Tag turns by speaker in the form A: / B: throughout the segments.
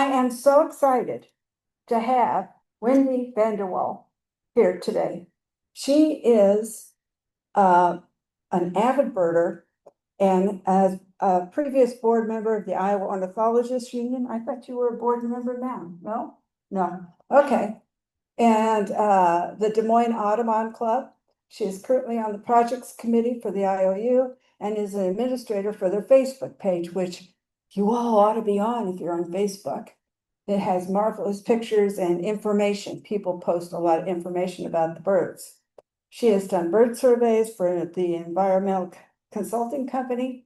A: I am so excited to have Wendy VanDeWalle here today. She is an avid birder and as a previous board member of the Iowa Ornithologists Union. I thought you were a board member now. No? No. Okay. And the Des Moines Audubon Club. She is currently on the projects committee for the IOU and is an administrator for their Facebook page, which you all ought to be on if you're on Facebook. It has marvelous pictures and information. People post a lot of information about the birds. She has done bird surveys for the environmental consulting company.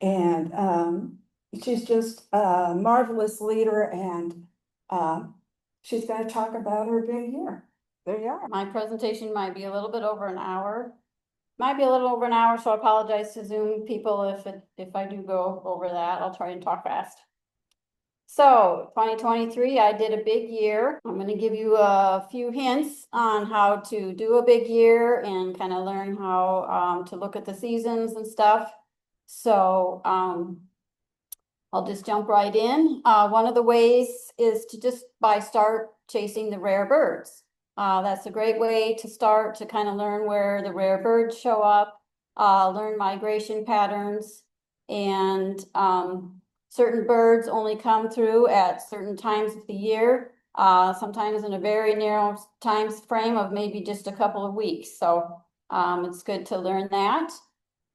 A: And she's just a marvelous leader, and she's going to talk about her big year. There you are.
B: My presentation might be a little bit over an hour. Might be a little over an hour, so I apologize to Zoom people if I do go over that. I'll try and talk fast. So 2023, I did a big year. I'm going to give you a few hints on how to do a big year and kind of learn how to look at the seasons and stuff. So I'll just jump right in. One of the ways is to just start chasing the rare birds. That's a great way to start to kind of learn where the rare birds show up, learn migration patterns, and certain birds only come through at certain times of the year, sometimes in a very narrow time frame of maybe just a couple of weeks. So it's good to learn that.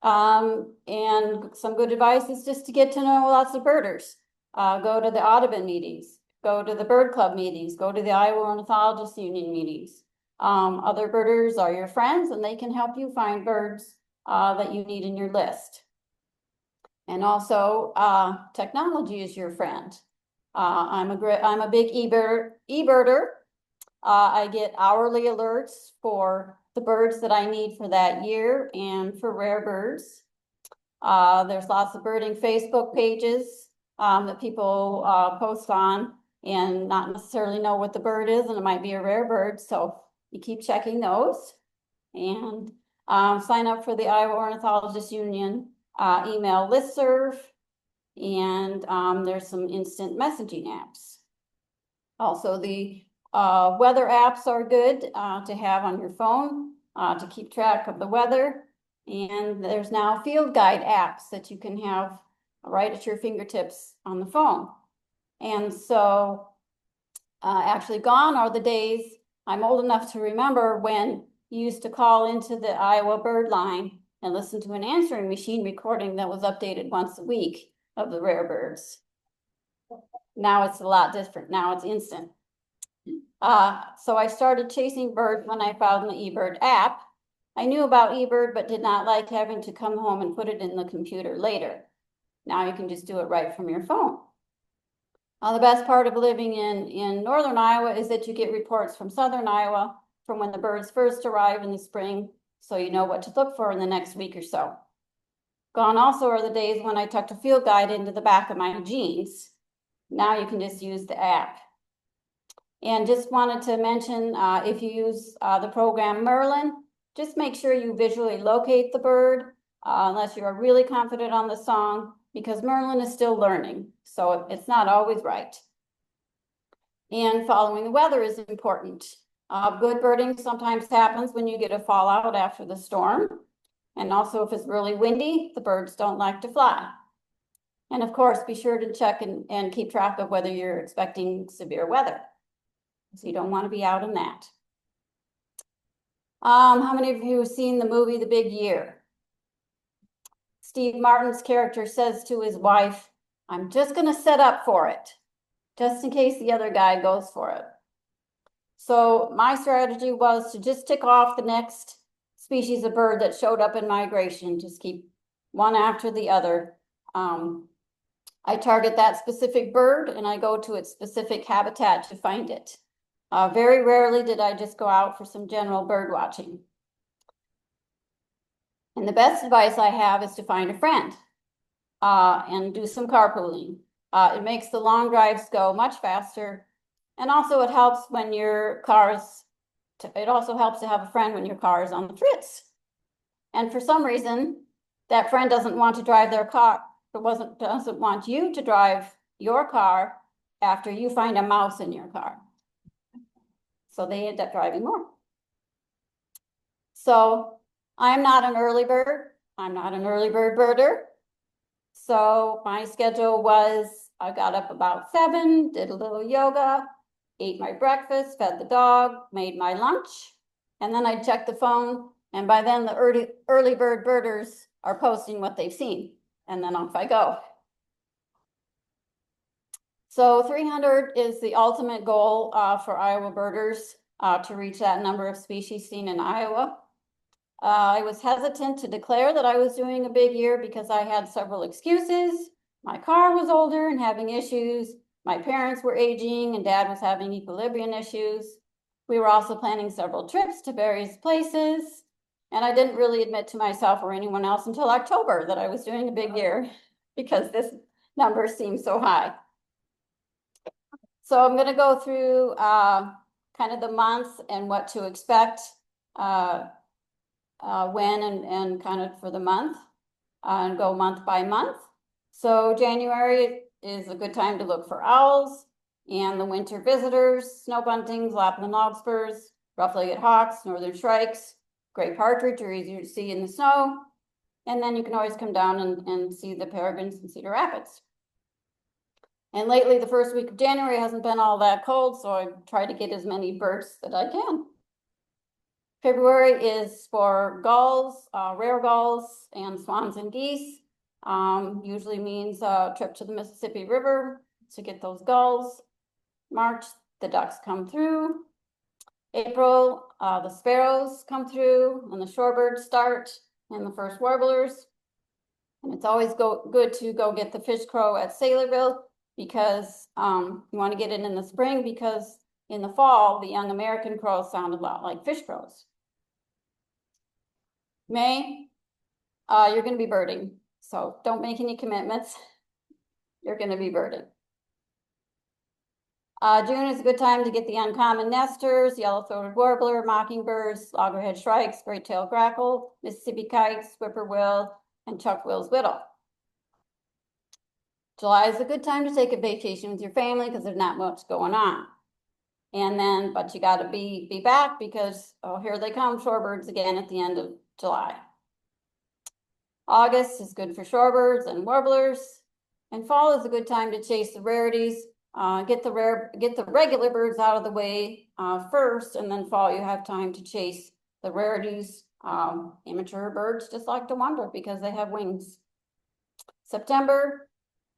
B: And some good advice is just to get to know lots of birders. Go to the Audubon meetings, go to the bird club meetings, go to the Iowa Ornithologists Union meetings. Other birders are your friends and they can help you find birds that you need in your list. And also, technology is your friend. I'm a big e-birder. I get hourly alerts for the birds that I need for that year and for rare birds. There's lots of birding Facebook pages that people post on and not necessarily know what the bird is, and it might be a rare bird. So you keep checking those and sign up for the Iowa Ornithologists Union email listserv, and there's some instant messaging apps. Also, the weather apps are good to have on your phone to keep track of the weather. And there's now field guide apps that you can have right at your fingertips on the phone. And so actually gone are the days, I'm old enough to remember when you used to call into the Iowa bird line and listen to an answering machine recording that was updated once a week of the rare birds. Now it's a lot different. Now it's instant. So I started chasing birds when I found the eBird app. I knew about eBird, but did not like having to come home and put it in the computer later. Now you can just do it right from your phone. The best part of living in northern Iowa is that you get reports from southern Iowa from when the birds first arrive in the spring, so you know what to look for in the next week or so. Gone also are the days when I tucked a field guide into the back of my jeans. Now you can just use the app. And just wanted to mention, if you use the program Merlin, just make sure you visually locate the bird, unless you are really confident on the song, because Merlin is still learning, so it's not always right. And following the weather is important. Good birding sometimes happens when you get a fallout after the storm. And also if it's really windy, the birds don't like to fly. And of course, be sure to check and keep track of whether you're expecting severe weather. So you don't want to be out in that. How many of you have seen the movie The Big Year? Steve Martin's character says to his wife, "I'm just going to set up for it, just in case the other guy goes for it." So my strategy was to just tick off the next species of bird that showed up in migration, just keep one after the other. I target that specific bird and I go to its specific habitat to find it. Very rarely did I just go out for some general bird watching. And the best advice I have is to find a friend and do some carpooling. It makes the long drives go much faster. And also it helps when it also helps to have a friend when your car is on the fritz. And for some reason, that friend doesn't want to drive their car, doesn't want you to drive your car, after you find a mouse in your car. So they end up driving more. So I'm not an early bird. I'm not an early bird birder. So my schedule was, I got up about 7, did a little yoga, ate my breakfast, fed the dog, made my lunch, and then I'd check the phone. And by then the early bird birders are posting what they've seen, and then off I go. So 300 is the ultimate goal for Iowa birders to reach that number of species seen in Iowa. I was hesitant to declare that I was doing a big year because I had several excuses. My car was older and having issues. My parents were aging and Dad was having equilibrium issues. We were also planning several trips to various places. And I didn't really admit to myself or anyone else until October that I was doing a big year because this number seemed so high. So I'm going to go through kind of the months and what to expect when and kind of for the month and go month by month. So January is a good time to look for owls and the winter visitors, snow buntings, Lapland larkspurs, rough-legged hawks, northern shrikes, gray partridge are easier to see in the snow. And then you can always come down and see the peregrines in Cedar Rapids. And lately, the first week of January hasn't been all that cold, so I try to get as many birds that I can. February is for gulls, rare gulls, and swans and geese. Usually means a trip to the Mississippi River to get those gulls. March, the ducks come through. April, the sparrows come through and the shorebirds start and the first warblers. And it's always good to go get the fish crow at Saylorville because you want to get it in the spring because in the fall, the young American crows sound a lot like fish crows. May, you're going to be birding, so don't make any commitments. You're going to be birding. June is a good time to get the uncommon nesters, yellow-throated warbler, mockingbirds, loggerhead shrikes, great-tailed grackle, Mississippi kites, whippoorwill, and chuck-will's whittle. July is a good time to take a vacation with your family because there's not much going on. And then, but you got to be back because, oh, here they come, shorebirds again at the end of July. August is good for shorebirds and warblers. And fall is a good time to chase the rarities. Get the regular birds out of the way first, and then fall you have time to chase the rarities. Immature birds just like to wander because they have wings. September,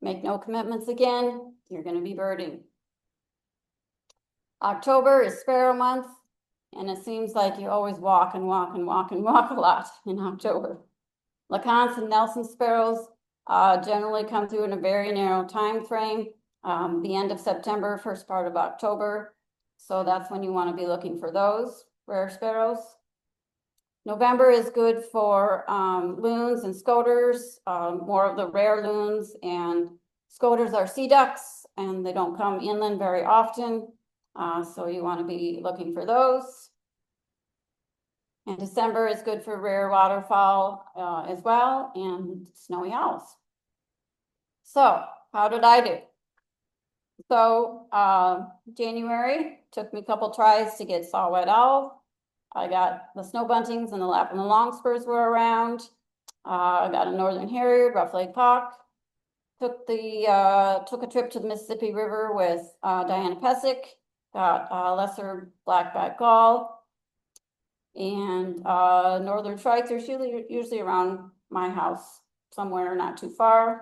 B: make no commitments again. You're going to be birding. October is sparrow month, and it seems like you always walk and walk and walk and walk a lot in October. LeConte and Nelson sparrows generally come through in a very narrow time frame, the end of September, first part of October. So that's when you want to be looking for those rare sparrows. November is good for loons and scoters, more of the rare loons, and scoters are sea ducks and they don't come inland very often. So you want to be looking for those. And December is good for rare waterfowl as well, and snowy owls. So how did I do? So January took me a couple tries to get saw-whet owl. I got the snow buntings and the Lapland longspurs were around. I got a northern harrier, rough-legged hawk. Took a trip to the Mississippi River with Diana Pesic. Got lesser black-backed gull. And northern shrikes are usually around my house, somewhere not too far.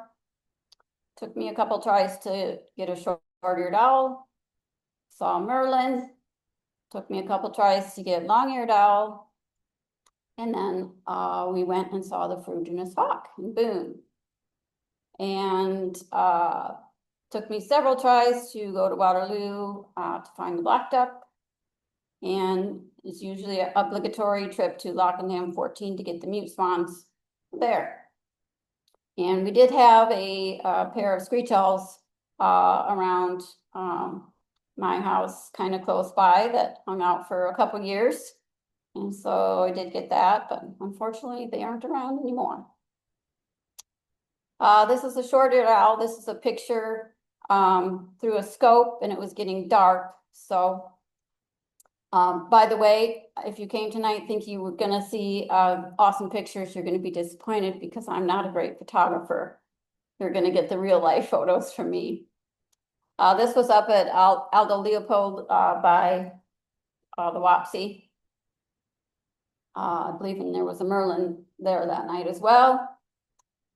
B: Took me a couple tries to get a short-eared owl. Saw merlin. Took me a couple tries to get long-eared owl. And then we went and saw the ferruginous hawk in Boone. And took me several tries to go to Waterloo to find the black duck. And it's usually an obligatory trip to Lockingham 14 to get the mute swans there. And we did have a pair of screech owls around my house, kind of close by, that hung out for a couple years. And so I did get that, but unfortunately they aren't around anymore. This is a short-eared owl. This is a picture through a scope and it was getting dark. So, by the way, if you came tonight thinking you were gonna see awesome pictures, you're gonna be disappointed because I'm not a great photographer. You're gonna get the real life photos from me. This was up at Aldo Leopold by the Wapsie. I believe there was a Merlin there that night as well.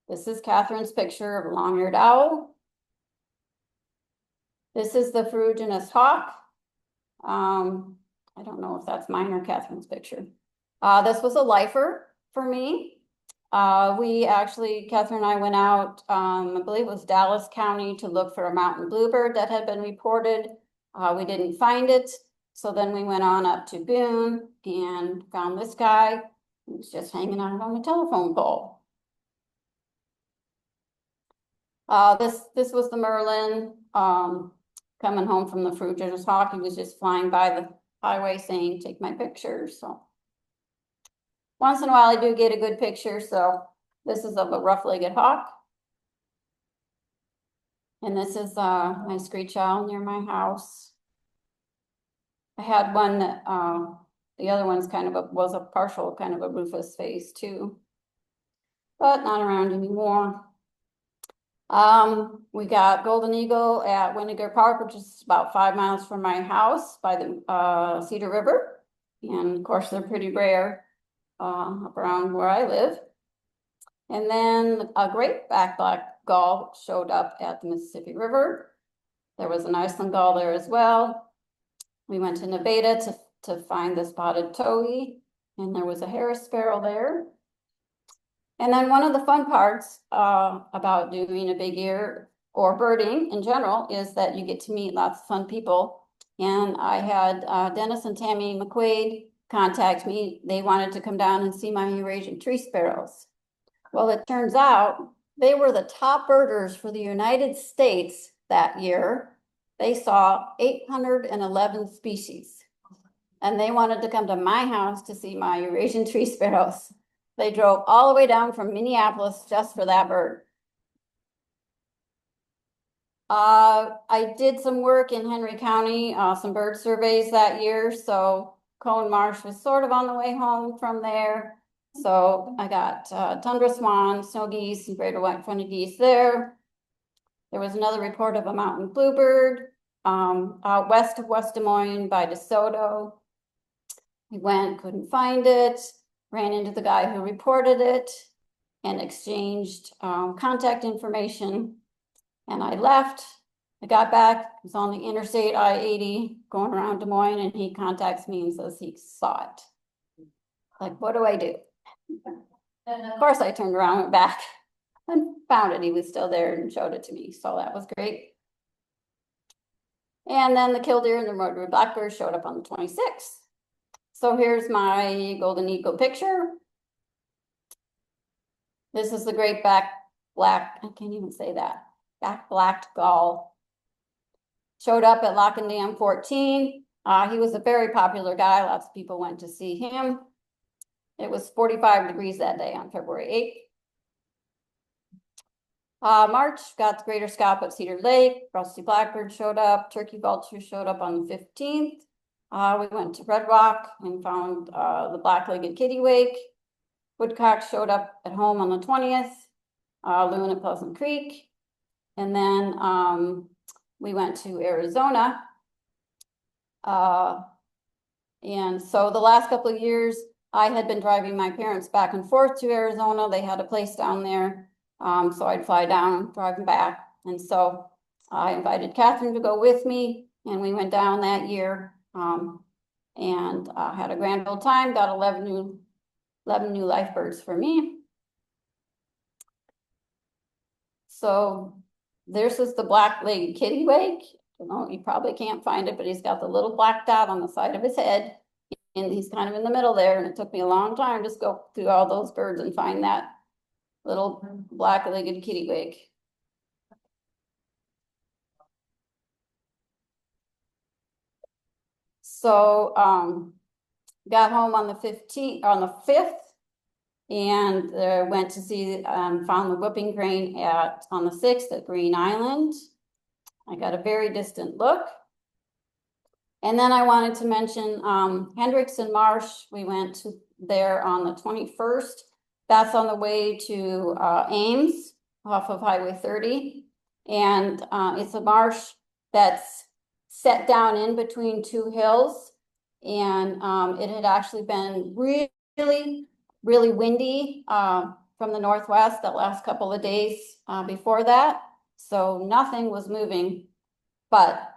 B: This is Catherine's picture of a long-eared owl. This is the ferruginous hawk. I don't know if that's mine or Catherine's picture. This was a lifer for me. We actually, Catherine and I went out, I believe it was Dallas County, to look for a mountain bluebird that had been reported. We didn't find it. So then we went on up to Boone and found this guy. He was just hanging out on the telephone pole. This was the Merlin, coming home from the ferruginous hawk. He was just flying by the highway saying, take my picture. So once in a while I do get a good picture. So this is of a rough-legged hawk. And this is my screech owl near my house. I had one that, the other one's was a partial kind of a rufous face too, but not around anymore. We got golden eagle at Winnegar Park, which is about 5 miles from my house by the Cedar River. And of course, they're pretty rare up around where I live. And then a great black gull showed up at the Mississippi River. There was an Iceland gull there as well. We went to Nevada to find the spotted towhee, and there was a Harris sparrow there. And then one of the fun parts about doing a big ear or birding in general is that you get to meet lots of fun people. And I had Dennis and Tammy McQuaid contact me. They wanted to come down and see my Eurasian tree sparrows. Well, it turns out they were the top birders for the United States that year. They saw 811 species. And they wanted to come to my house to see my Eurasian tree sparrows. They drove all the way down from Minneapolis just for that bird. I did some work in Henry County, some bird surveys that year. So Cone Marsh was sort of on the way home from there. So I got tundra swan, snow geese, and greater white-fronted geese there. There was another report of a mountain bluebird out west of West Des Moines by DeSoto. We went, couldn't find it, ran into the guy who reported it and exchanged contact information. And I left. I got back, it was on the interstate I-80 going around Des Moines, and he contacts me and says he saw it. Like, what do I do? And of course I turned around, went back and found it. He was still there and showed it to me. So that was great. And then the killdeer and the rotary blackbird showed up on the 26th. So here's my golden eagle picture. This is the great black, I can't even say that, back-blacked gull. Showed up at Lock and Dam 14. He was a very popular guy. Lots of people went to see him. It was 45 degrees that day on February 8th. March, got the greater scaup at Cedar Lake. Rusty blackbird showed up. Turkey vulture showed up on the 15th. We went to Red Rock and found the black-legged kittiwake. Woodcock showed up at home on the 20th. Loon at Pleasant Creek. And then we went to Arizona. And so the last couple of years, I had been driving my parents back and forth to Arizona. They had a place down there. So I'd fly down, drive them back. And so I invited Catherine to go with me, and we went down that year and had a grand old time, got 11 new life birds for me. So this is the black-legged kittiwake. You know, you probably can't find it, but he's got the little black dot on the side of his head, and he's kind of in the middle there. And it took me a long time to go through all those birds and find that little black-legged kittiwake. So got home on the 5th, and went to see, found the whooping crane on the 6th at Green Island. I got a very distant look. And then I wanted to mention Hendrickson Marsh. We went to there on the 21st. That's on the way to Ames off of Highway 30. And it's a marsh that's set down in between two hills. And it had actually been really, really windy from the northwest that last couple of days before that. So nothing was moving, but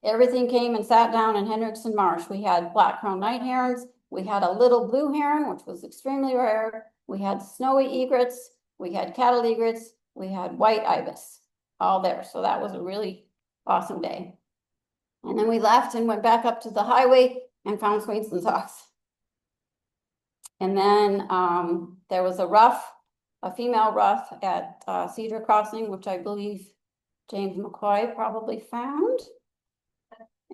B: everything came and sat down in Hendrickson Marsh. We had black-crowned night herons. We had a little blue heron, which was extremely rare. We had snowy egrets. We had cattle egrets. We had white ibis all there. So that was a really awesome day. And then we left and went back up to the highway and found Swainson's house. And then there was a female ruff at Cedar Crossing, which I believe James McCoy probably found.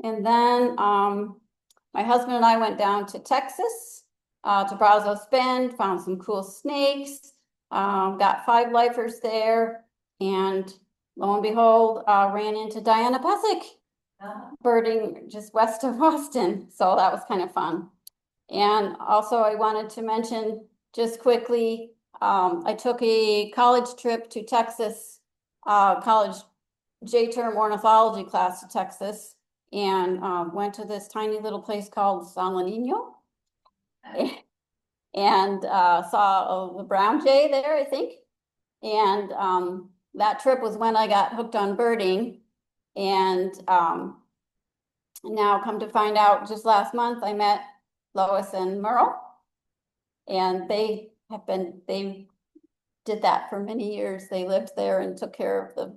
B: And then my husband and I went down to Texas to Brazos Bend, found some cool snakes, got 5 lifers there, and lo and behold, ran into Diana Pesic, birding just west of Austin. So that was kind of fun. And also I wanted to mention just quickly, I took a college trip to Texas, college J-term ornithology class to Texas, and went to this tiny little place called San Lenino and saw the brown jay there, I think. And that trip was when I got hooked on birding. And now come to find out, just last month, I met Lois and Merle. And they did that for many years. They lived there and took care of the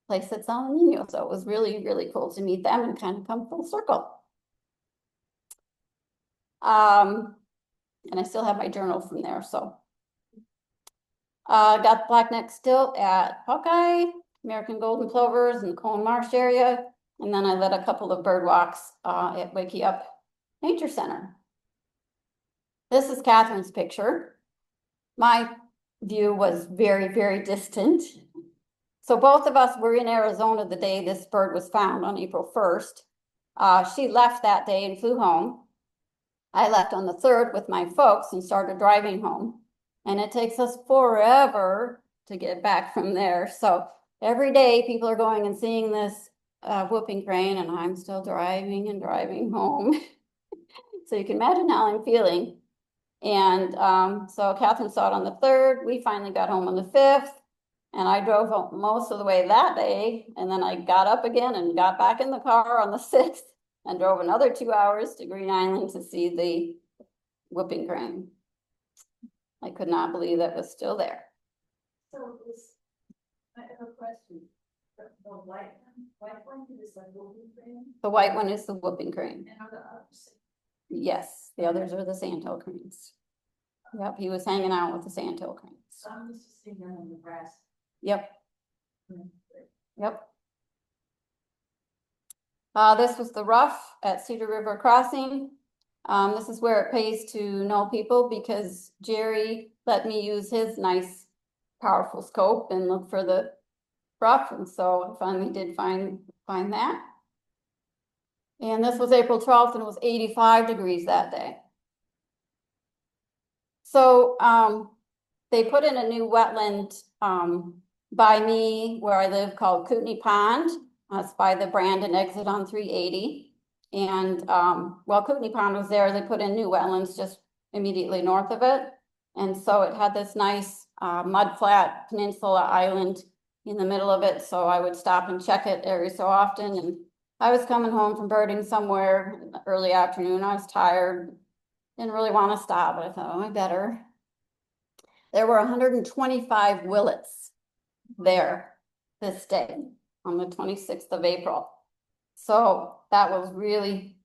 B: place at San Nino. So it was really, really cool to meet them and kind of come full circle. And I still have my journal from there. So got the blackneck stilt at Hawkeye, American golden plovers in the Cohen Marsh area. And then I led a couple of bird walks at Wakey Up Nature Center. This is Catherine's picture. My view was very, very distant. So both of us were in Arizona the day this bird was found on April 1st. She left that day and flew home. I left on the 3rd with my folks and started driving home. And it takes us forever to get back from there. So every day people are going and seeing this whooping crane, and I'm still driving and driving home. So you can imagine how I'm feeling. And so Catherine saw it on the 3rd. We finally got home on the 5th. And I drove home most of the way that day. And then I got up again and got back in the car on the 6th and drove another 2 hours to Green Island to see the whooping crane. I could not believe that was still there.
C: So I have a question. The white one is the whooping crane?
B: The white one is the whooping crane.
C: And are the others?
B: Yes, the others are the sandhill cranes. Yep, he was hanging out with the sandhill cranes.
C: So I'm just seeing them in the grass.
B: Yep. Yep. This was the ruff at Cedar River Crossing. This is where it pays to know people, because Jerry let me use his nice, powerful scope and look for the ruff, and so I finally did find that. And this was April 12th, and it was 85 degrees that day. So they put in a new wetland by me where I live called Kootenai Pond. It's by the Brandon exit on 380. And while Kootenai Pond was there, they put in new wetlands just immediately north of it. And so it had this nice mudflat peninsula island in the middle of it. So I would stop and check it every so often. And I was coming home from birding somewhere in the early afternoon. I was tired, didn't really want to stop, but I thought, oh, I better. There were 125 willets there this day on the 26th of April. So that was really,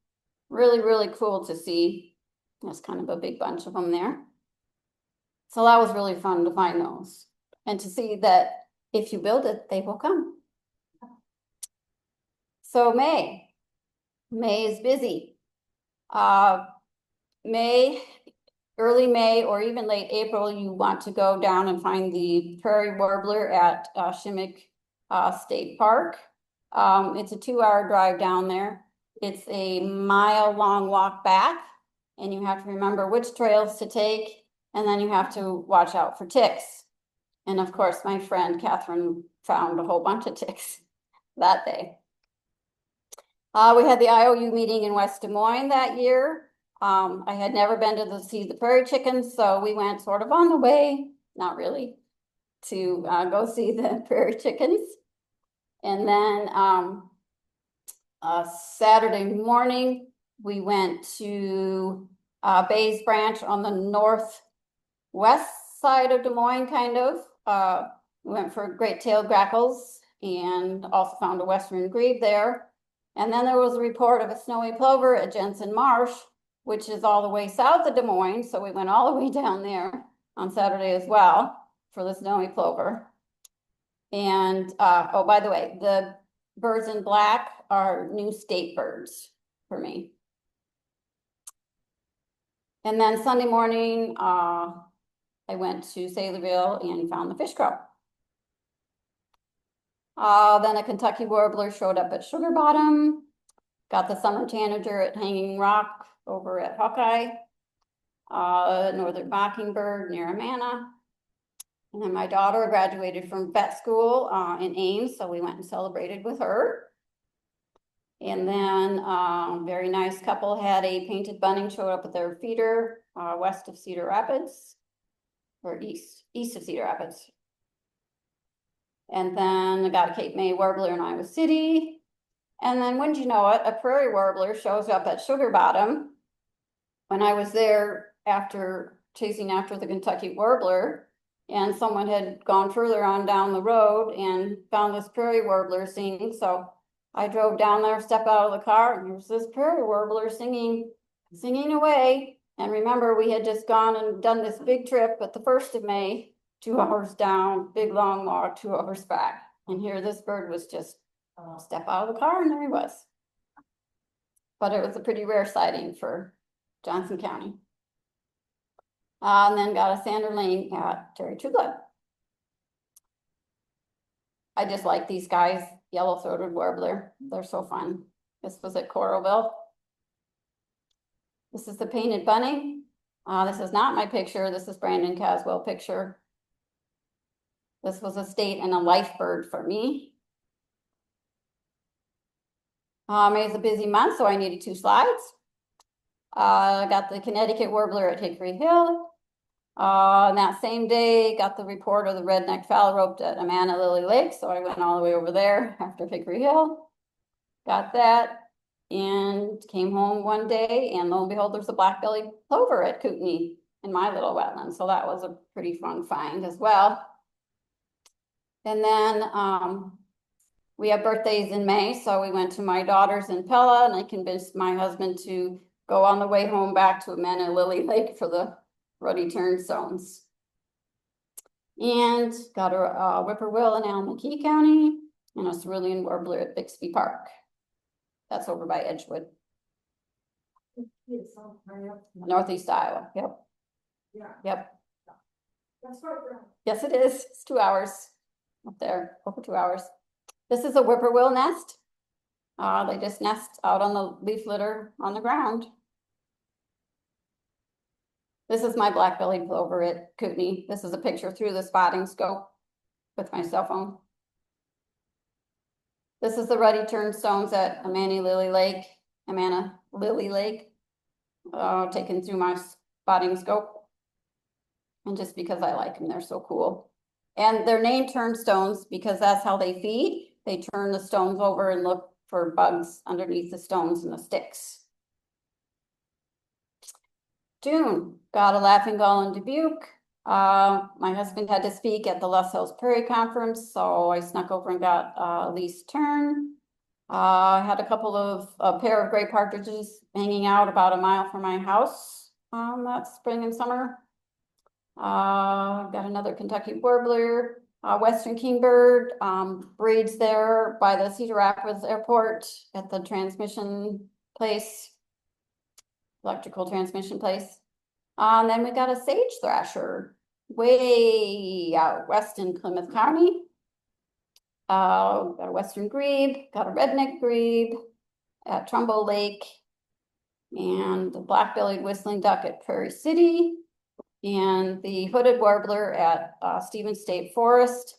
B: really, really cool to see. There's kind of a big bunch of them there. So that was really fun to find those and to see that if you build it, they will come. So May is busy. Early May or even late April, you want to go down and find the prairie warbler at Shimmick State Park. It's a 2-hour drive down there. It's a mile-long walk back, and you have to remember which trails to take, and then you have to watch out for ticks. And of course, my friend Catherine found a whole bunch of ticks that day. We had the IOU meeting in West Des Moines that year. I had never been to see the prairie chickens, so we went sort of on the way, not really, to go see the prairie chickens. And then Saturday morning, we went to Bays Branch on the northwest side of Des Moines, kind of. We went for great-tailed grackles and also found a western grebe there. And then there was a report of a snowy plover at Jensen Marsh, which is all the way south of Des Moines. So we went all the way down there on Saturday as well for the snowy plover. And oh, by the way, the birds in black are new state birds for me. And then Sunday morning, I went to Saylorville and found the fish crow. Then a Kentucky warbler showed up at Sugar Bottom. Got the summer tanager at Hanging Rock over at Hawkeye. Northern mockingbird near Amana. And then my daughter graduated from vet school in Ames, so we went and celebrated with her. And then very nice couple had a painted bunting show up at their feeder west of Cedar Rapids, or east of Cedar Rapids. And then I got a Cape May warbler in Iowa City. And then wouldn't you know it, a prairie warbler shows up at Sugar Bottom. When I was there after chasing after the Kentucky warbler, and someone had gone further on down the road and found this prairie warbler singing. So I drove down there, stepped out of the car, and there's this prairie warbler singing away. And remember, we had just gone and done this big trip at the 1st of May, 2 hours down, big long walk, 2 hours back. And here this bird was just step out of the car and there he was. But it was a pretty rare sighting for Johnson County. And then got a sanderling at Terry Trueblood. I just like these guys, yellow-throated warbler. They're so fun. This was at Coralville. This is the painted bunting. This is not my picture. This is Brandon Caswell picture. This was a state and a life bird for me. May is a busy month, so I needed 2 slides. Got the Connecticut warbler at Hickory Hill. And that same day, got the report of the redneck phalarope at Amana Lily Lake, so I went all the way over there after Hickory Hill. Got that and came home one day, and lo and behold, there's a black-bellied plover at Kootenai in my little wetland, so that was a pretty fun find as well. And then we have birthdays in May, so we went to my daughter's in Pella, and I convinced my husband to go on the way home back to Amana Lily Lake for the ruddy turnstones. And got a whippoorwill in Alameda County and a cerulean warbler at Bixby Park. That's over by Edgewood. Northeast Iowa, yep.
C: Yeah.
B: Yep.
C: That's right.
B: Yes, it is. It's 2 hours up there, over 2 hours. This is a whippoorwill nest. They just nest out on the leaf litter on the ground. This is my black-bellied plover at Kootenai. This is a picture through the spotting scope with my cell phone. This is the ruddy turnstones at Amana Lily Lake, taken through my spotting scope. And just because I like them, they're so cool. And they're named turnstones because that's how they feed. They turn the stones over and look for bugs underneath the stones and the sticks. June, got a laughing gull in Dubuque. My husband had to speak at the Les Hills Prairie Conference, so I snuck over and got a leased tern. I had a pair of gray partridges hanging out about a mile from my house that spring and summer. Got another Kentucky warbler, western kingbird, breeds there by the Cedar Rapids Airport at the transmission place. Electrical transmission place. And then we got a sage thrasher way out west in Plymouth County. got a western grebe, got a redneck grebe at Trumbull Lake, and the black-bellied whistling duck at Prairie City, and the hooded warbler at Stevens State Forest.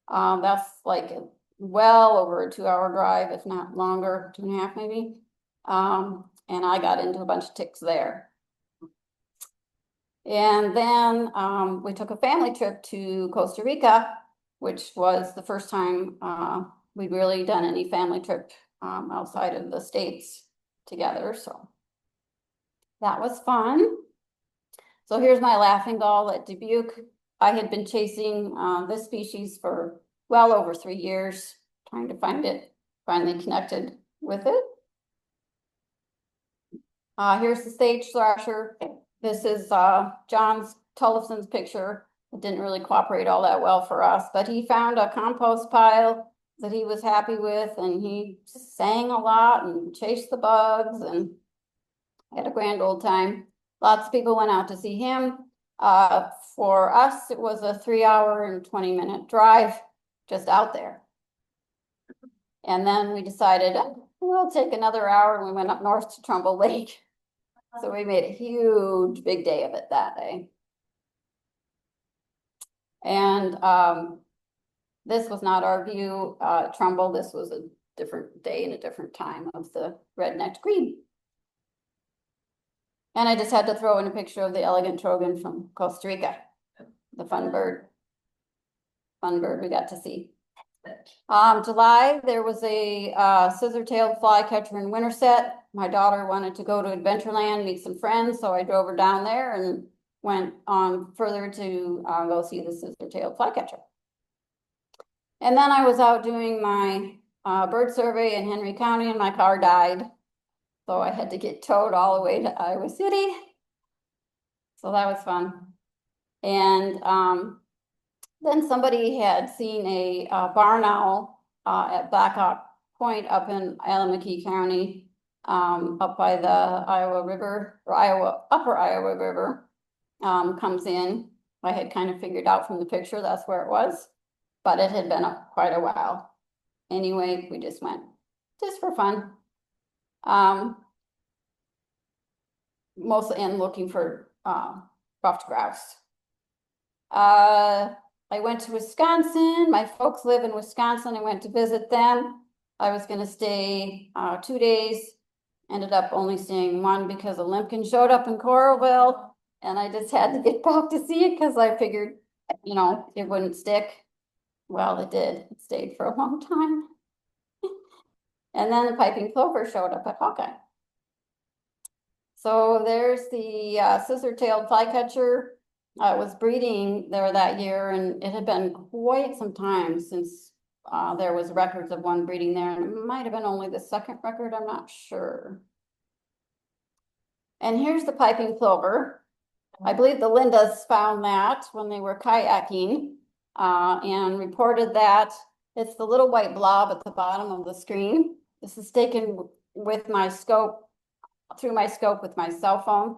B: That's like well over a 2-hour drive, if not longer, 2.5 maybe. And I got into a bunch of ticks there. And then we took a family trip to Costa Rica, which was the first time we'd really done any family trip outside of the States together. So that was fun. So here's my laughing gull at Dubuque. I had been chasing this species for well over 3 years, trying to find it, finally connected with it. Here's the sage thrasher. This is John Tullifson's picture. It didn't really cooperate all that well for us, but he found a compost pile that he was happy with, and he sang a lot and chased the bugs and had a grand old time. Lots of people went out to see him. For us, it was a 3-hour and 20-minute drive just out there. And then we decided we'll take another hour, and we went up north to Trumbull Lake. So we made a huge, big day of it that day. And this was not our view, Trumbull. This was a different day and a different time of the red-necked grebe. And I just had to throw in a picture of the elegant trogon from Costa Rica, the fun bird we got to see. July, there was a scissor-tailed flycatcher in Winterset. My daughter wanted to go to Adventureland, meet some friends, so I drove her down there and went on further to go see the scissor-tailed flycatcher. And then I was out doing my bird survey in Henry County, and my car died. So I had to get towed all the way to Iowa City. So that was fun. And then somebody had seen a barn owl at Blackhawk Point up in Allamakee County, up by the Iowa River, or upper Iowa River, comes in. I had kind of figured out from the picture that's where it was, but it had been up quite a while. Anyway, we just went just for fun. Mostly in looking for ruffed grouse. I went to Wisconsin. My folks live in Wisconsin. I went to visit them. I was going to stay 2 days. Ended up only staying 1 because a limpkin showed up in Coralville, and I just had to get back to see it because I figured, you know, it wouldn't stick. Well, it did. It stayed for a long time. And then the piping plover showed up at Hawkeye. So there's the scissor-tailed flycatcher. I was breeding there that year, and it had been quite some time since there was records of one breeding there, and it might have been only the second record, I'm not sure. And here's the piping plover. I believe the Lindas found that when they were kayaking and reported that. It's the little white blob at the bottom of the screen. This is taken with my scope, through my scope with my cell phone.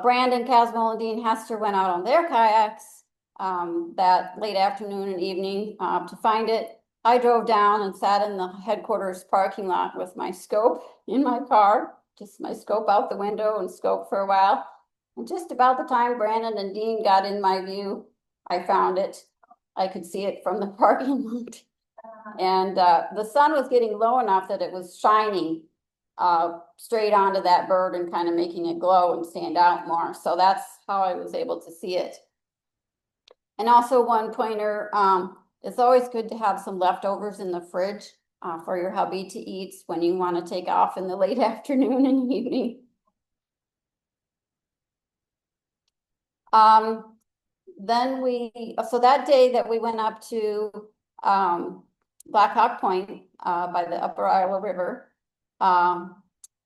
B: Brandon, Caswell, and Dean Hester went out on their kayaks that late afternoon and evening to find it. I drove down and sat in the headquarters parking lot with my scope in my car, just my scope out the window and scope for a while. And just about the time Brandon and Dean got in my view, I found it. I could see it from the parking lot. And the sun was getting low enough that it was shining straight onto that bird and kind of making it glow and stand out more. So that's how I was able to see it. And also one pointer, it's always good to have some leftovers in the fridge for your hubby to eat when you want to take off in the late afternoon and evening. So that day that we went up to Blackhawk Point by the upper Iowa River,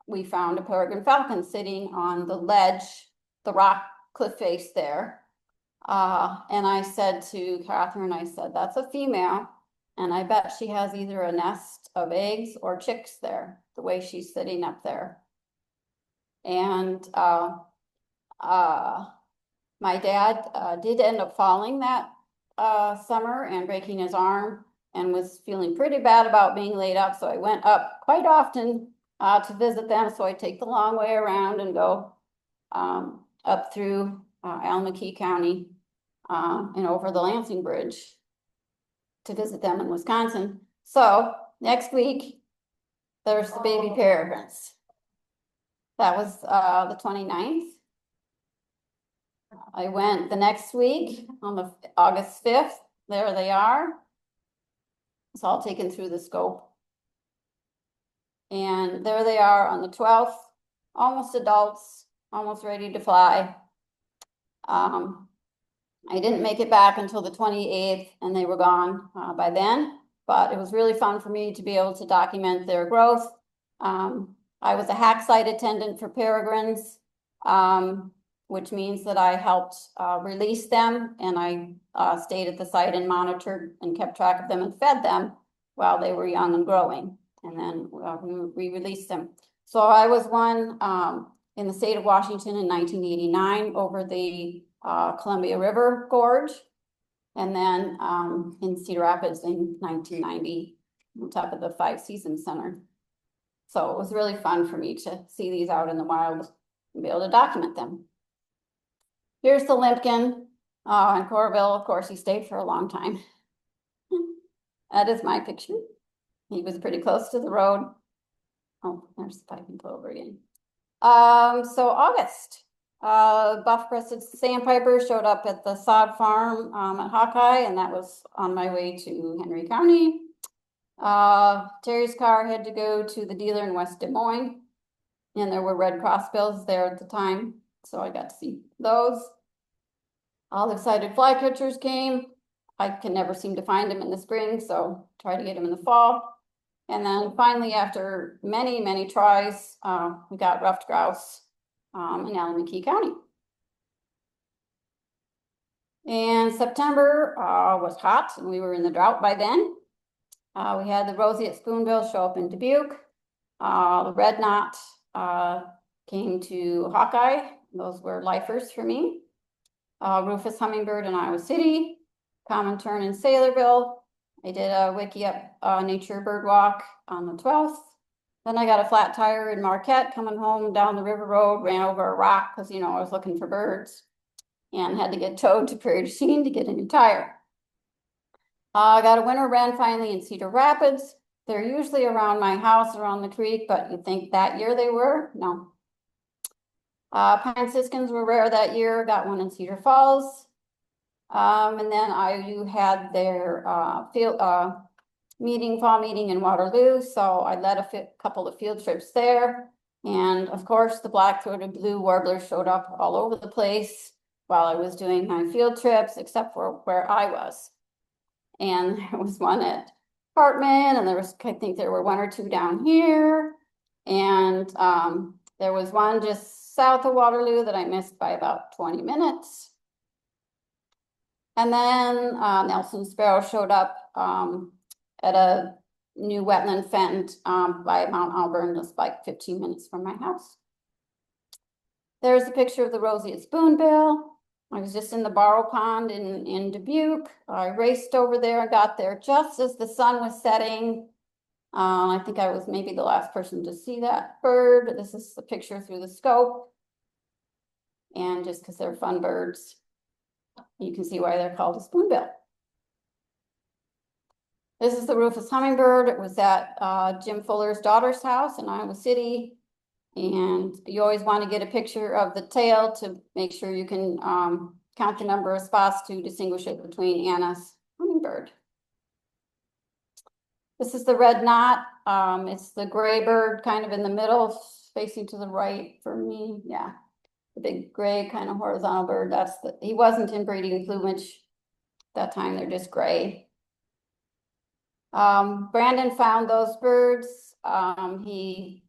B: we found a peregrine falcon sitting on the ledge, the rock cliff face there. And I said to Catherine, I said, that's a female, and I bet she has either a nest of eggs or chicks there, the way she's sitting up there. And my dad did end up falling that summer and breaking his arm and was feeling pretty bad about being laid up. So I went up quite often to visit them. So I take the long way around and go up through Alameda County and over the Lansing Bridge to visit them in Wisconsin. So next week, there's the baby parents. That was the 29th. I went the next week on the August 5th. There they are. It's all taken through the scope. And there they are on the 12th, almost adults, almost ready to fly. I didn't make it back until the 28th and they were gone by then, but it was really fun for me to be able to document their growth. I was a hack site attendant for peregrines, which means that I helped release them, and I stayed at the site and monitored and kept track of them and fed them while they were young and growing, and then we released them. So I was one in the state of Washington in 1989 over the Columbia River Gorge, and then in Cedar Rapids in 1990 on top of the Five Seasons Center. So it was really fun for me to see these out in the wild and be able to document them. Here's the Limpkin and Corville. Of course, he stayed for a long time. That is my picture. He was pretty close to the road. Oh, there's the piping clover again. So August, buff-breasted sandpiper showed up at the sod farm at Hawkeye, and that was on my way to Henry County. Terry's car had to go to the dealer in West Des Moines, and there were Red Cross bills there at the time, so I got to see those. All the excited flycatchers came. I can never seem to find them in the spring, so try to get them in the fall. And then finally, after many, many tries, we got ruffed grouse in Alameda County. And September was hot, and we were in the drought by then. We had the roseate spoonbill show up in Dubuque. The red knot came to Hawkeye. Those were lifers for me. Rufus hummingbird in Iowa City. Common tern in Saylorville. I did a wiki up nature bird walk on the 12th. Then I got a flat tire in Marquette coming home down the river road, ran over a rock because, you know, I was looking for birds and had to get towed to Prairie du Chien to get a new tire. I got a winter wren finally in Cedar Rapids. They're usually around my house, around the creek, but you'd think that year they were? No. Pine siskins were rare that year, got one in Cedar Falls. And then you had their fall meeting in Waterloo, so I led a couple of field trips there. And of course, the black-throated blue warbler showed up all over the place while I was doing my field trips, except for where I was. And there was one at Hartman, and I think there were one or two down here. And there was one just south of Waterloo that I missed by about 20 minutes. And then Nelson sparrow showed up at a new wetland fence by Mount Auburn, just like 15 minutes from my house. There's a picture of the roseate spoonbill. I was just in the Barrow Pond in Dubuque. I raced over there and got there just as the sun was setting. I think I was maybe the last person to see that bird. This is the picture through the scope. And just because they're fun birds, you can see why they're called a spoonbill. This is the Rufus hummingbird. It was at Jim Fuller's daughter's house in Iowa City. And you always want to get a picture of the tail to make sure you can count the number of spots to distinguish it between Anna's hummingbird. This is the red knot. It's the gray bird kind of in the middle, facing to the right for me. Yeah, the big gray kind of horizontal bird. He wasn't in breeding plumage at that time. They're just gray. Brandon found those birds. He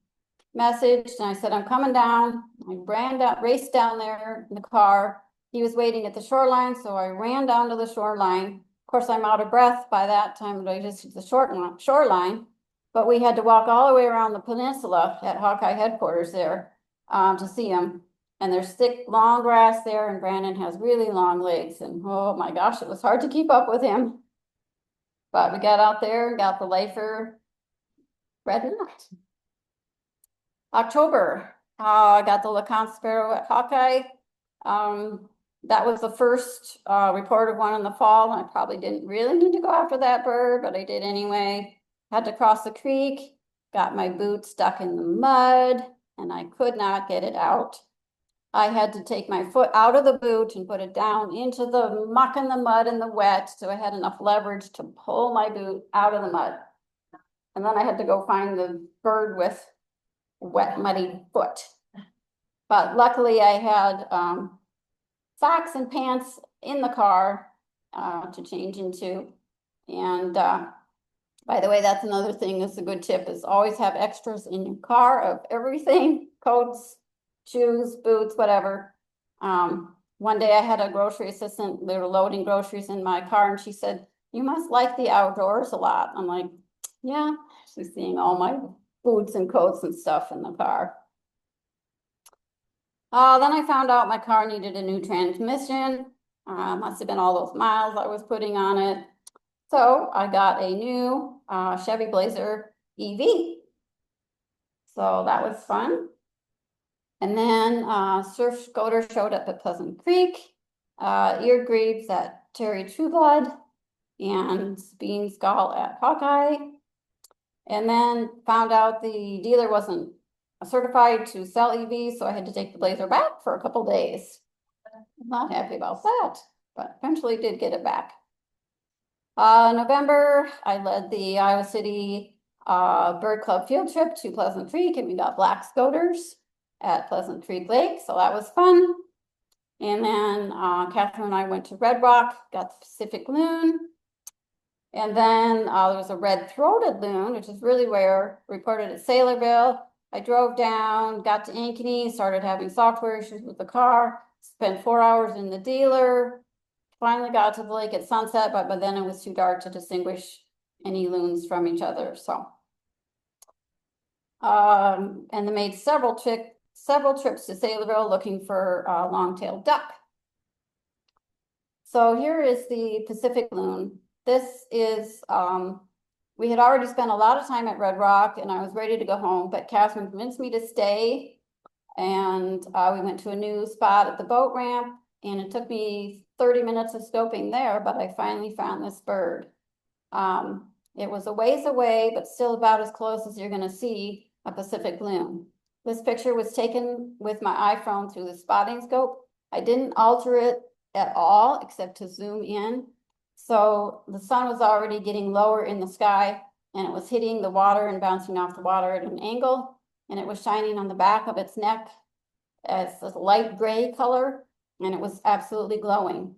B: messaged and I said, I'm coming down. I raced down there in the car. He was waiting at the shoreline, so I ran down to the shoreline. Of course, I'm out of breath by that time, but I just hit the shoreline. But we had to walk all the way around the peninsula at Hawkeye headquarters there to see him. And there's thick, long grass there, and Brandon has really long legs, and oh my gosh, it was hard to keep up with him. But we got out there and got the lifer red nut. October, I got the LeConte sparrow at Hawkeye. That was the first reported one in the fall, and I probably didn't really need to go after that bird, but I did anyway. Had to cross the creek, got my boot stuck in the mud, and I could not get it out. I had to take my foot out of the boot and put it down into the muck and the mud and the wet, so I had enough leverage to pull my boot out of the mud. And then I had to go find the bird with wet, muddy foot. But luckily I had socks and pants in the car to change into. And by the way, that's another thing that's a good tip, is always have extras in your car of everything, coats, shoes, boots, whatever. One day I had a grocery assistant, they were loading groceries in my car, and she said, "You must like the outdoors a lot." I'm like, yeah, she's seeing all my boots and coats and stuff in the car. Then I found out my car needed a new transmission. Must have been all those miles I was putting on it. So I got a new Chevy Blazer EV. So that was fun. And then Surf Scooter showed up at Pleasant Creek, Ear Grebes at Terry Trueblood, and Bean Skull at Hawkeye. And then found out the dealer wasn't certified to sell EVs, so I had to take the Blazer back for a couple days. I'm not happy about that, but eventually did get it back. November, I led the Iowa City Bird Club field trip to Pleasant Creek, and we got black scoters at Pleasant Creek Lake, so that was fun. And then Catherine and I went to Red Rock, got the Pacific loon. And then there was a red-throated loon, which is really rare, reported at Saylorville. I drove down, got to Ankeny, started having software issues with the car, spent 4 hours in the dealer, finally got to the lake at sunset, but by then it was too dark to distinguish any loons from each other. So, and they made several trips to Saylorville looking for long-tailed duck. So here is the Pacific loon. This is, we had already spent a lot of time at Red Rock and I was ready to go home, but Catherine convinced me to stay. And we went to a new spot at the boat ramp, and it took me 30 minutes of scoping there, but I finally found this bird. It was a ways away, but still about as close as you're gonna see a Pacific loon. This picture was taken with my iPhone through the spotting scope. I didn't alter it at all, except to zoom in. So the sun was already getting lower in the sky, and it was hitting the water and bouncing off the water at an angle, and it was shining on the back of its neck as a light gray color, and it was absolutely glowing.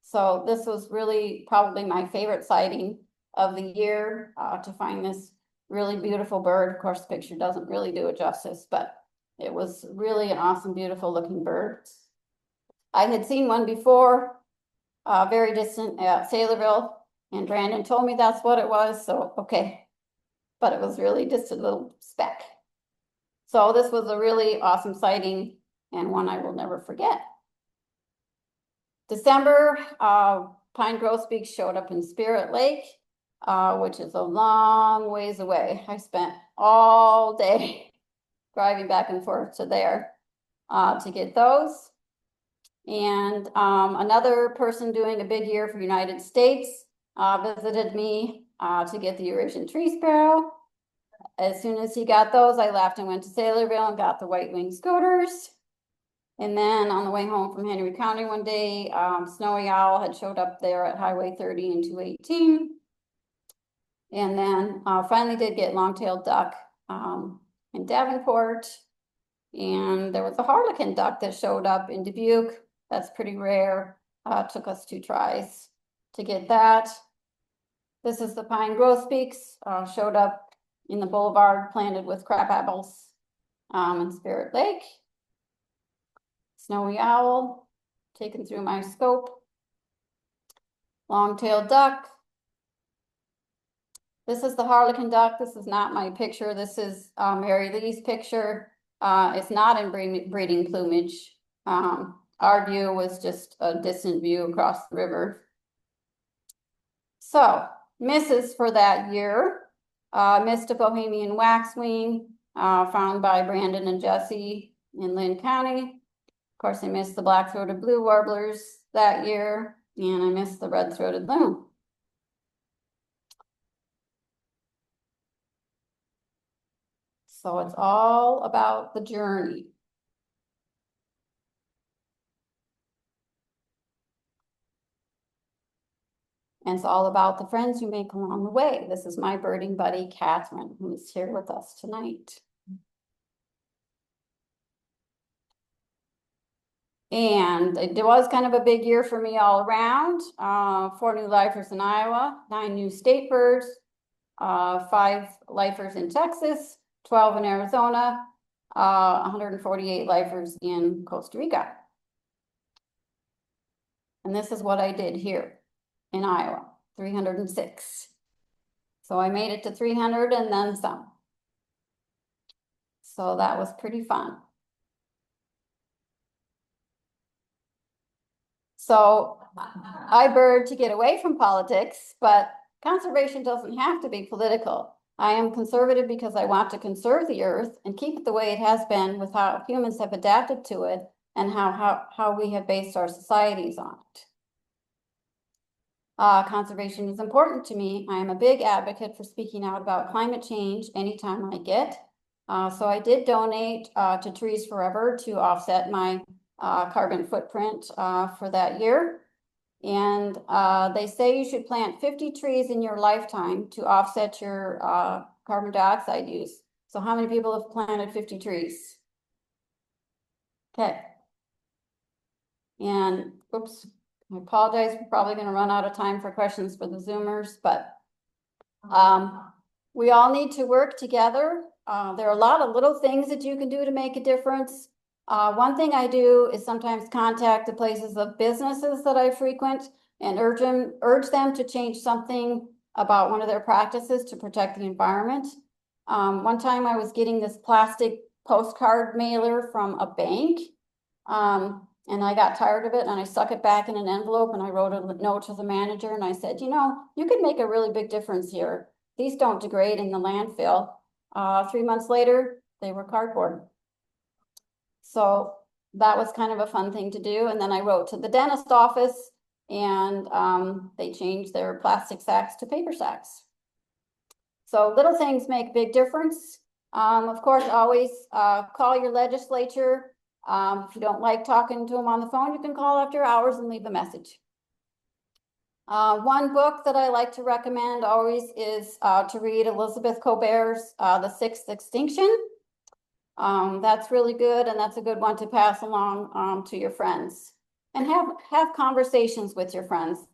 B: So this was really probably my favorite sighting of the year, to find this really beautiful bird. Of course, the picture doesn't really do it justice, but it was really an awesome, beautiful looking bird. I had seen one before, very distant at Saylorville, and Brandon told me that's what it was, so okay. But it was really just a little speck. So this was a really awesome sighting and one I will never forget. December, pine grosbeak showed up in Spirit Lake, which is a long ways away. I spent all day driving back and forth to there to get those. And another person doing a big year for United States visited me to get the Eurasian tree sparrow. As soon as he got those, I left and went to Saylorville and got the white-winged scoters. And then on the way home from Henry County one day, snowy owl had showed up there at Highway 30 and 218. And then finally did get long-tailed duck in Davenport. And there was a harlequin duck that showed up in Dubuque. That's pretty rare. Took us 2 tries to get that. This is the pine grosbeaks, showed up in the boulevard planted with crab apples in Spirit Lake. Snowy owl, taken through my scope. Long-tailed duck. This is the harlequin duck. This is not my picture. This is Mary Lee's picture. It's not in breeding plumage. Our view was just a distant view across the river. So, misses for that year, missed a Bohemian waxwing, found by Brandon and Jesse in Lynn County. Of course, I missed the black-throated blue warblers that year, and I missed the red-throated loon. So it's all about the journey. And it's all about the friends you make along the way. This is my birding buddy, Catherine, who's here with us tonight. And it was kind of a big year for me all around. 4 new lifers in Iowa, 9 new state birds, 5 lifers in Texas, 12 in Arizona, 148 lifers in Costa Rica. And this is what I did here in Iowa, 306. So I made it to 300 and then some. So that was pretty fun. So I bird to get away from politics, but conservation doesn't have to be political. I am conservative because I want to conserve the earth and keep it the way it has been with how humans have adapted to it and how we have based our societies on it. Conservation is important to me. I am a big advocate for speaking out about climate change anytime I get. So I did donate to Trees Forever to offset my carbon footprint for that year. And they say you should plant 50 trees in your lifetime to offset your carbon dioxide use. So how many people have planted 50 trees? Okay. And oops, I apologize, we're probably going to run out of time for questions for the Zoomers, but we all need to work together. There are a lot of little things that you can do to make a difference. One thing I do is sometimes contact the places of businesses that I frequent and urge them to change something about one of their practices to protect the environment. One time I was getting this plastic postcard mailer from a bank, and I got tired of it and I stuck it back in an envelope and I wrote a note to the manager and I said, you know, you could make a really big difference here. These don't degrade in the landfill. 3 months later, they were cardboard. So that was kind of a fun thing to do. And then I wrote to the dentist office and they changed their plastic sacks to paper sacks. So little things make a big difference. Of course, always call your legislature. If you don't like talking to them on the phone, you can call after hours and leave a message. One book that I like to recommend always is to read Elizabeth Colbert's The Sixth Extinction. That's really good, and that's a good one to pass along to your friends. And have conversations with your friends.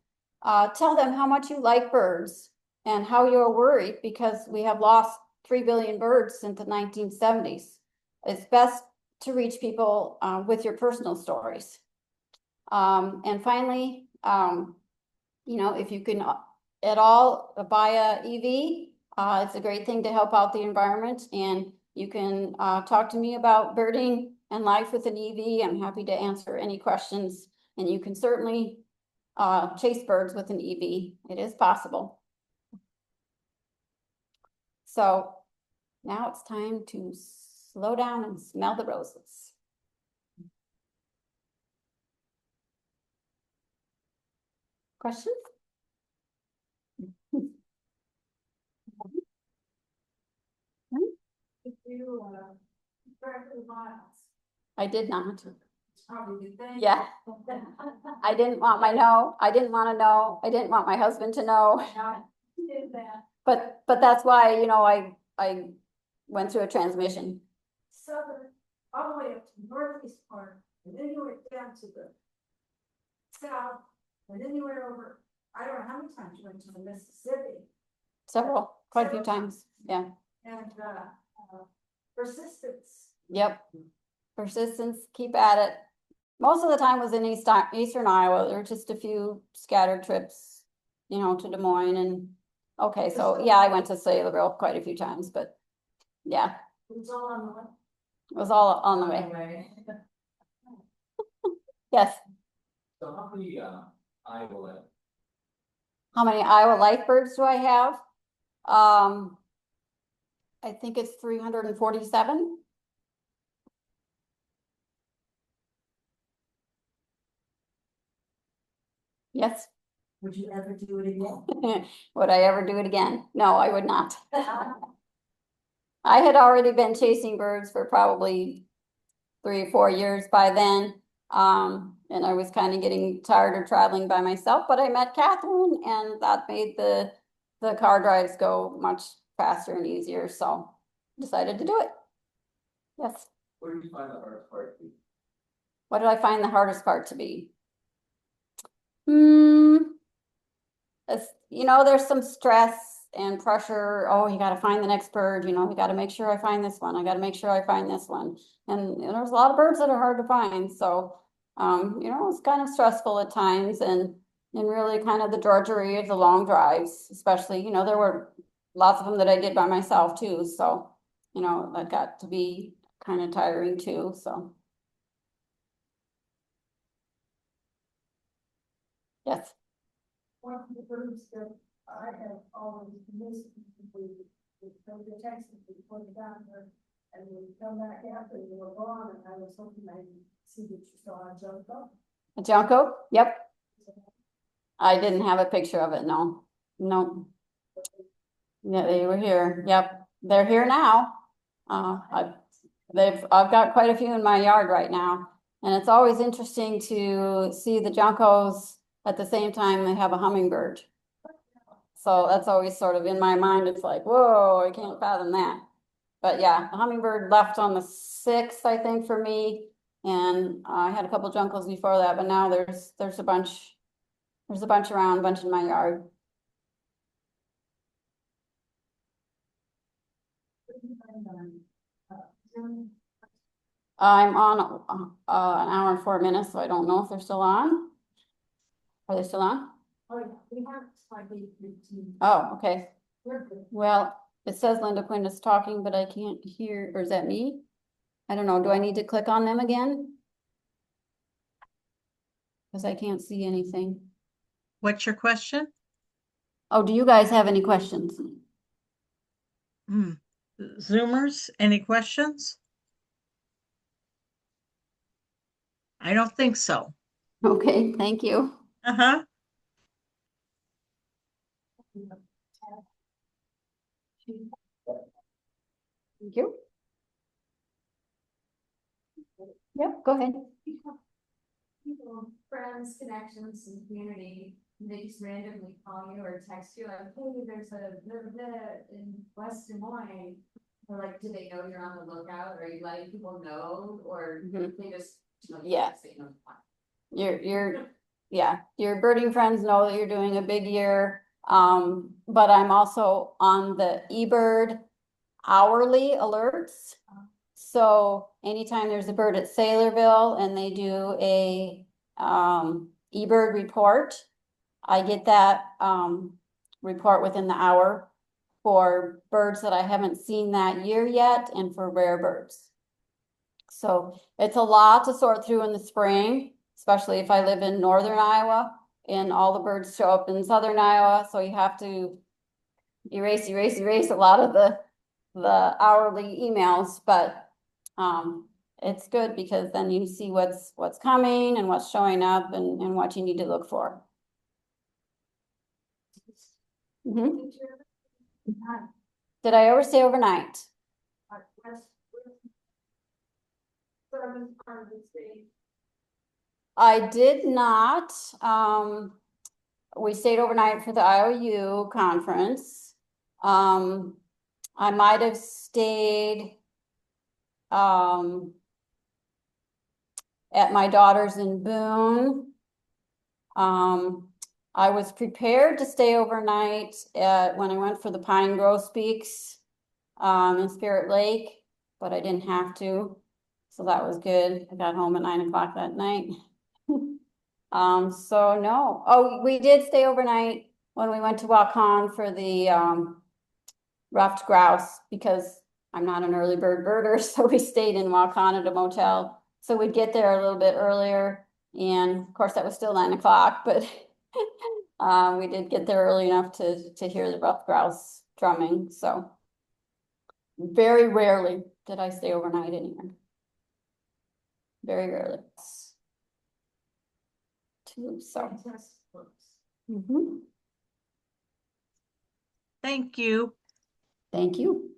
B: Tell them how much you like birds and how you're worried because we have lost 3 billion birds since the 1970s. It's best to reach people with your personal stories. And finally, you know, if you can at all buy a EV, it's a great thing to help out the environment. And you can talk to me about birding and life with an EV. I'm happy to answer any questions. And you can certainly chase birds with an EV. It is possible. So now it's time to slow down and smell the roses. Questions?
C: If you track the miles,
B: I did not.
C: it's probably a good thing.
B: Yeah. I didn't want my no. I didn't want to know. I didn't want my husband to know.
C: Now, you did that.
B: But that's why, you know, I went through a transmission.
C: Southern, all the way up to the northeast part, and then you went down to the south, and then you went over, I don't know how many times you went to the Mississippi.
B: Quite a few times. Yeah.
C: And persistence.
B: Yep. Persistence, keep at it. Most of the time was in eastern Iowa. There were just a few scattered trips, you know, to Des Moines and okay, so yeah, I went to Saylorville quite a few times, but yeah.
C: It was all on the
B: It was all on the way.
D: Anyway.
B: Yes.
D: So how many, Iowa,
B: How many Iowa life birds do I have? I think it's 347. Yes.
C: Would you ever do it again?
B: Would I ever do it again? No, I would not. I had already been chasing birds for probably 3 or 4 years by then. And I was kind of getting tired of traveling by myself, but I met Catherine and that made the car drives go much faster and easier, so decided to do it. Yes.
D: what did you find the hardest part to be?
B: What did I find the hardest part to be? There's some stress and pressure. Oh, you got to find the next bird. You got to make sure I find this one. I got to make sure I find this one. And there's a lot of birds that are hard to find. So, it's kind of stressful at times and really kind of the drudgery of the long drives, especially, there were lots of them that I did by myself too. So, that got to be kind of tiring too. So. Yes.
C: One of the birds that I have always missed, we come to Texas, we put it down there, and we come back after they were gone, and I was hoping I'd see that you saw a junco.
B: A Junco? Yep. I didn't have a picture of it, no. No. Yeah, they were here. Yep. They're here now. I've got quite a few in my yard right now. And it's always interesting to see the Juncos at the same time they have a hummingbird. So that's always sort of in my mind. It's like, whoa, I can't fathom that. But yeah, the hummingbird left on the 6th, I think, for me. And I had a couple Juncos before that, but now there's a bunch. There's a bunch around, a bunch in my yard. I'm on an hour and 4 minutes, so I don't know if they're still on. Are they still on?
C: Oh, yeah, we have slightly 15.
B: Oh, okay.
C: We're good.
B: Well, it says Linda Quinn is talking, but I can't hear, or is that me? I don't know. Do I need to click on them again? Because I can't see anything.
E: What's your question?
B: Oh, do you guys have any questions?
E: Zoomers, any questions? I don't think so.
B: Okay, thank you.
E: Uh-huh.
B: Thank you. Yep, go ahead.
F: People, friends, connections, and community, and they just randomly call you or text you like, hey, there's a blah, blah, blah in West Des Moines. Or like, do they know you're on the lookout? Or are you letting people know? Or they just,
B: Yeah.
F: say no?
B: Your birding friends know that you're doing a big year. But I'm also on the eBird hourly alerts. So anytime there's a bird at Saylorville and they do a eBird report, I get that report within the hour for birds that I haven't seen that year yet and for rare birds. So it's a lot to sort through in the spring, especially if I live in northern Iowa and all the birds show up in southern Iowa. So you have to erase a lot of the hourly emails, but it's good because then you see what's coming and what's showing up and what you need to look for. Did I ever stay overnight? I did not. We stayed overnight for the IOU conference. I might have stayed at my daughter's in Boone. I was prepared to stay overnight when I went for the Pine Grove Speaks in Spirit Lake, but I didn't have to. So that was good. I got home at 9 o'clock that night. So no. Oh, we did stay overnight when we went to Waukon for the ruffed grouse because I'm not an early bird birder, so we stayed in Waukon motel. So we'd get there a little bit earlier, and of course that was still 9 o'clock, but we did get there early enough to hear the ruffed grouse drumming, so. Very rarely did I stay overnight anywhere. Very rarely. So.
C: Fantastic books.
B: Mhm.
E: Thank you.
B: Thank you.